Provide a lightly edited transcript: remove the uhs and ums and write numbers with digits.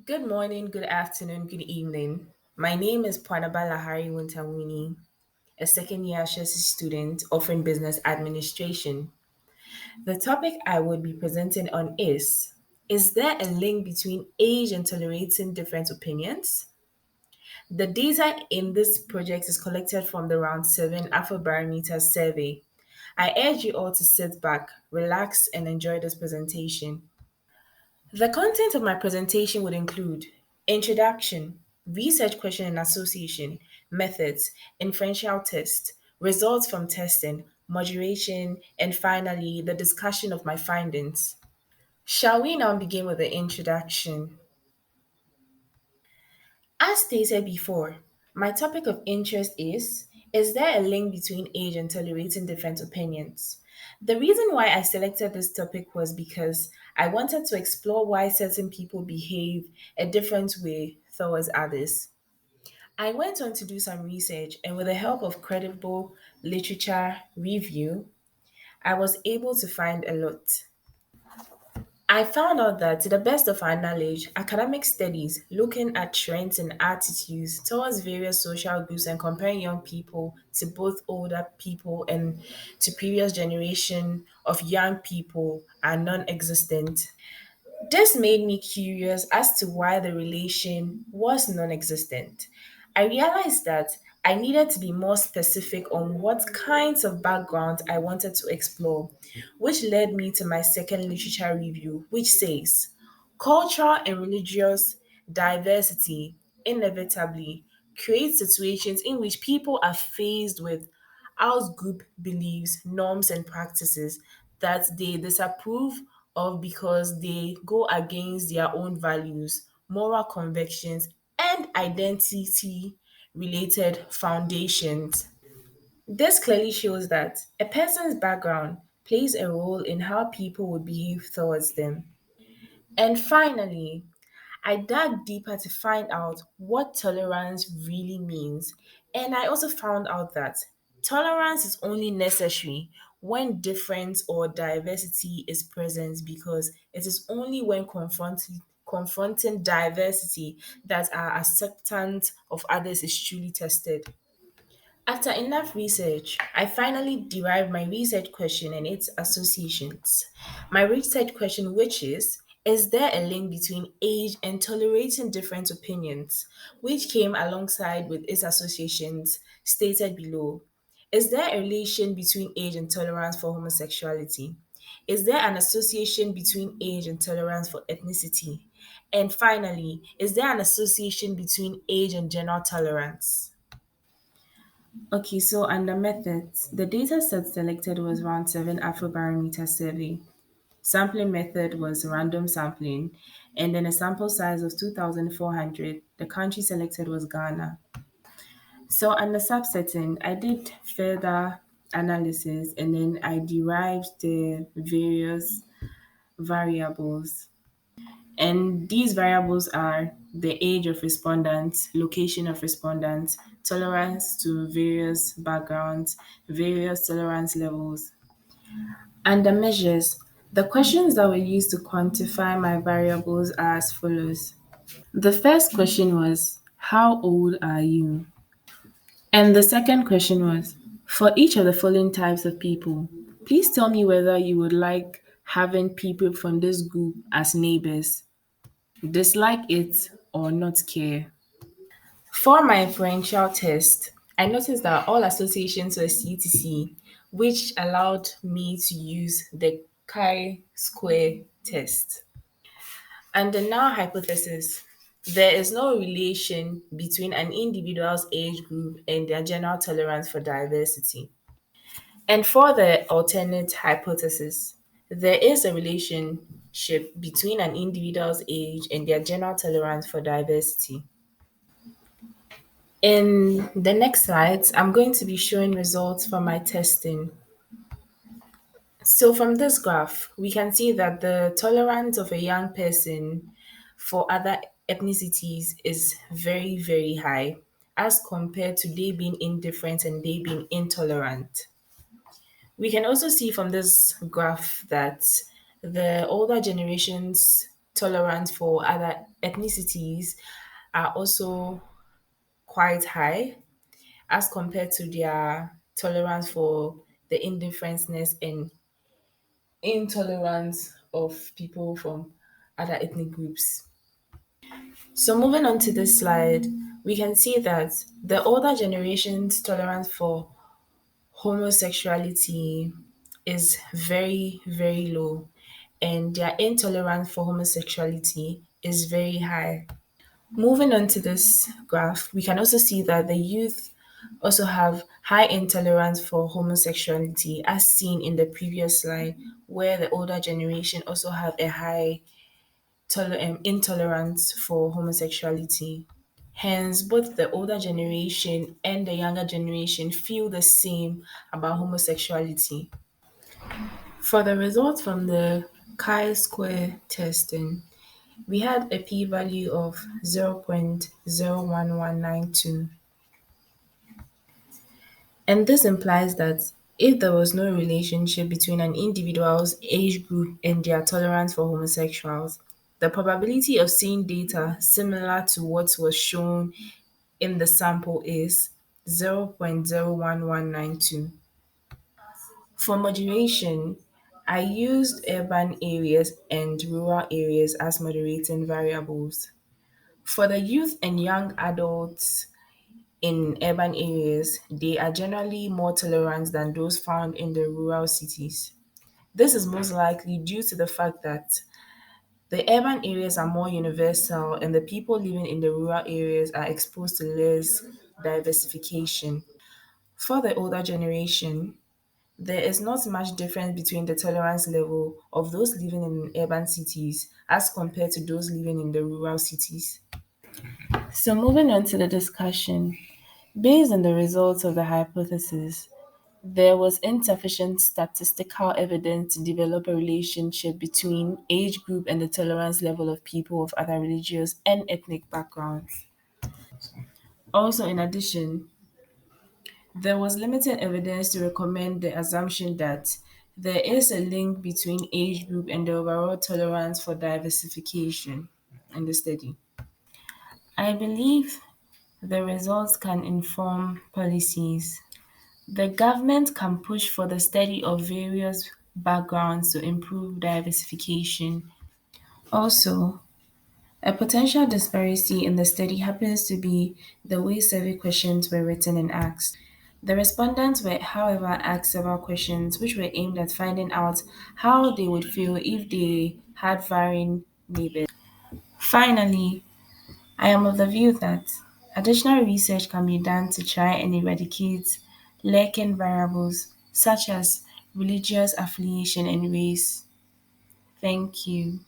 Good morning, good afternoon, good evening. My name is Poanaba Lahari Wuntah, a second year associate student offering business administration. The topic I would be presenting on is there a link between age and tolerating different opinions? The data in this project is collected from the Round 7 Afrobarometer survey. I urge you all to sit back, relax, and enjoy this presentation. The content of my presentation would include introduction, research question and association, methods, inferential test, results from testing, moderation, and finally, the discussion of my findings. Shall we now begin with the introduction? As stated before, my topic of interest is there a link between age and tolerating different opinions? The reason why I selected this topic was because I wanted to explore why certain people behave a different way towards others. I went on to do some research, and with the help of credible literature review, I was able to find a lot. I found out that, to the best of our knowledge, academic studies looking at trends and attitudes towards various social groups and comparing young people to both older people and to previous generation of young people are non-existent. This made me curious as to why the relation was non existent. I realized that I needed to be more specific on what kinds of backgrounds I wanted to explore, which led me to my second literature review, which says cultural and religious diversity inevitably creates situations in which people are faced with out group beliefs, norms, and practices that they disapprove of because they go against their own values, moral convictions, and identity related foundations. This clearly shows that a person's background plays a role in how people would behave towards them. And finally, I dug deeper to find out what tolerance really means. And I also found out that tolerance is only necessary when difference or diversity is present because it is only when confronting diversity that our acceptance of others is truly tested. After enough research, I finally derived my research question and its associations. My research question, which is there a link between age and tolerating different opinions, which came alongside with its associations stated below? Is there a relation between age and tolerance for homosexuality? Is there an association between age and tolerance for ethnicity? And finally, is there an association between age and gender tolerance? Okay, so under methods, the data set selected was round 7 Afrobarometer survey. Sampling method was random sampling, and then a sample size of 2,400. The country selected was Ghana. So under subsetting, I did further analysis and then I derived the various variables. And these variables are the age of respondents, location of respondents, tolerance to various backgrounds, various tolerance levels. And the measures, the questions that were used to quantify my variables are as follows. The first question was, how old are you? And the second question was, for each of the following types of people, please tell me whether you would like having people from this group as neighbors, dislike it, or not care. For my inferential test, I noticed that all associations were C to C, which allowed me to use the chi-square test. And the null hypothesis, there is no relation between an individual's age group and their general tolerance for diversity. And for the alternate hypothesis, there is a relationship between an individual's age and their general tolerance for diversity. In the next slides, I'm going to be showing results from my testing. So from this graph, we can see that the tolerance of a young person for other ethnicities is very, very high as compared to they being indifferent and they being intolerant. We can also see from this graph that the older generations tolerance for other ethnicities are also quite high as compared to their tolerance for the indifferenceness and intolerance of people from other ethnic groups. So, moving on to this slide, we can see that the older generation's tolerance for homosexuality is very, very low, and their intolerance for homosexuality is very high. Moving on to this graph, we can also see that the youth also have high intolerance for homosexuality, as seen in the previous slide, where the older generation also have a high intolerance for homosexuality. Hence, both the older generation and the younger generation feel the same about homosexuality. For the results from the chi-square testing, we had a p-value of 0.01192, and this implies that if there was no relationship between an individual's age group and their tolerance for homosexuals, the probability of seeing data similar to what was shown in the sample is 0.01192. For moderation, I used urban areas and rural areas as moderating variables. For the youth and young adults in urban areas, they are generally more tolerant than those found in the rural cities. This is most likely due to the fact that the urban areas are more universal and the people living in the rural areas are exposed to less diversification. For the older generation, there is not much difference between the tolerance level of those living in urban cities as compared to those living in the rural cities. So, moving on to the discussion, based on the results of the hypothesis, there was insufficient statistical evidence to develop a relationship between age group and the tolerance level of people of other religious and ethnic backgrounds. Also, in addition, there was limited evidence to recommend the assumption that there is a link between age group and the overall tolerance for diversification in the study. I believe the results can inform policies. The government can push for the study of various backgrounds to improve diversification. Also, a potential disparity in the study happens to be the way survey questions were written and asked. The respondents were, however, asked several questions which were aimed at finding out how they would feel if they had varying neighbors. Finally, I am of the view that additional research can be done to try and eradicate lurking variables such as religious affiliation and race. Thank you.